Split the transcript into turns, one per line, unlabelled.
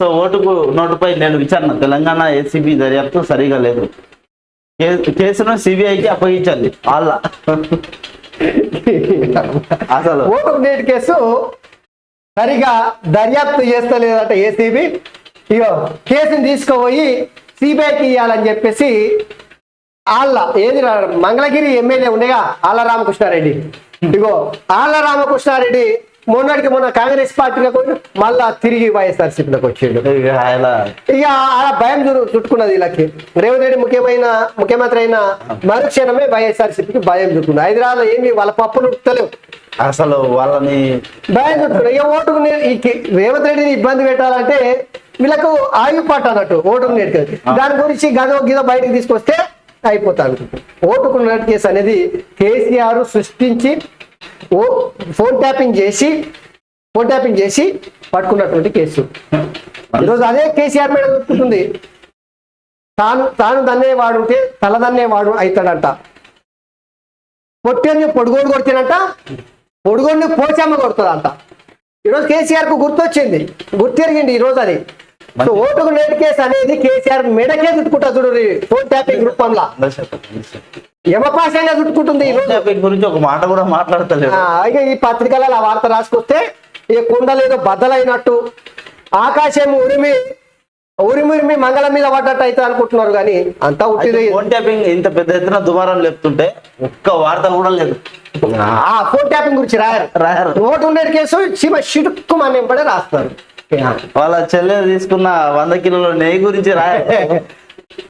So ఓటుకు నోటుపై నేను విచారణ తెలంగాణ ఏసీబీ దర్యాప్తు సరిగా లేదు. కేసును సిబిఐకి అప్పగించాలి. వాళ్ళ అసలు
ఓటుకు నేటి కేసు సరిగా దర్యాప్తు చేస్తలేదట ఏసీబీ. ఇగో కేసుని తీసుకుపోయి సిబిఐకి ఇవ్వాలని చెప్పేసి ఆళ్ళ ఏది మంగళగిరి ఎమ్మెల్యే ఉండేగా ఆళ్ళ రామకృష్ణారెడ్డి. ఇగో ఆళ్ళ రామకృష్ణారెడ్డి మొన్నటికి మొన్న కాంగ్రెస్ పార్టీలోకి మళ్ళా తిరిగి వైఎస్ఆర్సీపీలోకి వచ్చిండు. ఇక ఆ భయం చుట్టుకున్నది వీళ్ళకి. రేవంత్ రెడ్డి ముఖ్యమంత్రి అయిన మరుక్షణమే వైఎస్ఆర్సీపీకి భయం చుట్టుకుంది. హైదరాబాద్ లో ఏమి వాళ్ళ పప్పులు ఉట్టలేవు,
అసలు వాళ్ళని
భయం చుట్టుకున్నాడు. ఇక ఓటుకు రేవంత్ రెడ్డిని ఇబ్బంది పెట్టాలంటే వీళ్ళకు ఆయుపాటు అన్నట్టు ఓటుకు నేటి. దాని గురించి గదో బయటకు తీసుకొస్తే అయిపోతాను. ఓటుకు నేటి కేసు అనేది కేసీఆర్ సృష్టించి ఫోన్ ట్యాపింగ్ చేసి పట్టుకున్నటువంటి కేసు. ఈరోజు అదే కేసీఆర్ మీద దొరుకుతుంది. తాను దన్నేవాడు ఉంటే తలదన్నేవాడు అవుతాడంట. పొట్టేని పొడుగోడు కొడితేనంట పొడుగోడిని పోచమ్మ కొడుతుందంట. ఈరోజు కేసీఆర్ కు గుర్తెరిగింది ఈరోజు అది. సో ఓటుకు నేటి కేసు అనేది కేసీఆర్ మెడకే చుట్టుకుంటా చూడు ఫోన్ ట్యాపింగ్ రూపంలో యమపాశంగా చుట్టుకుంటుంది. ఈ రోజు
గురించి ఒక మాట కూడా మాట్లాడతలేదు.
ఇక ఈ పత్రికలలో ఆ వార్త రాసుకొస్తే ఈ కుండలేదో బద్దలైనట్టు ఆకాశం ఉరిమి మంగళం మీద పడ్డట్టు అయితే అనుకుంటున్నారు కానీ అంతా ఉట్టిది.
ఫోన్ ట్యాపింగ్ ఇంత పెద్ద ఎత్తున దుమారం లేపుతుంటే ఒక్క వార్త కూడా లేదు.
ఆ ఫోన్ ట్యాపింగ్ గురించి రాయరు. ఓటు ఉండేటి కేసు చిటుక్కు మన వెంబడే రాస్తారు.
వాళ్ళ చెల్లె తీసుకున్న 100 కిలోల నెయ్యి గురించి రాయాలి.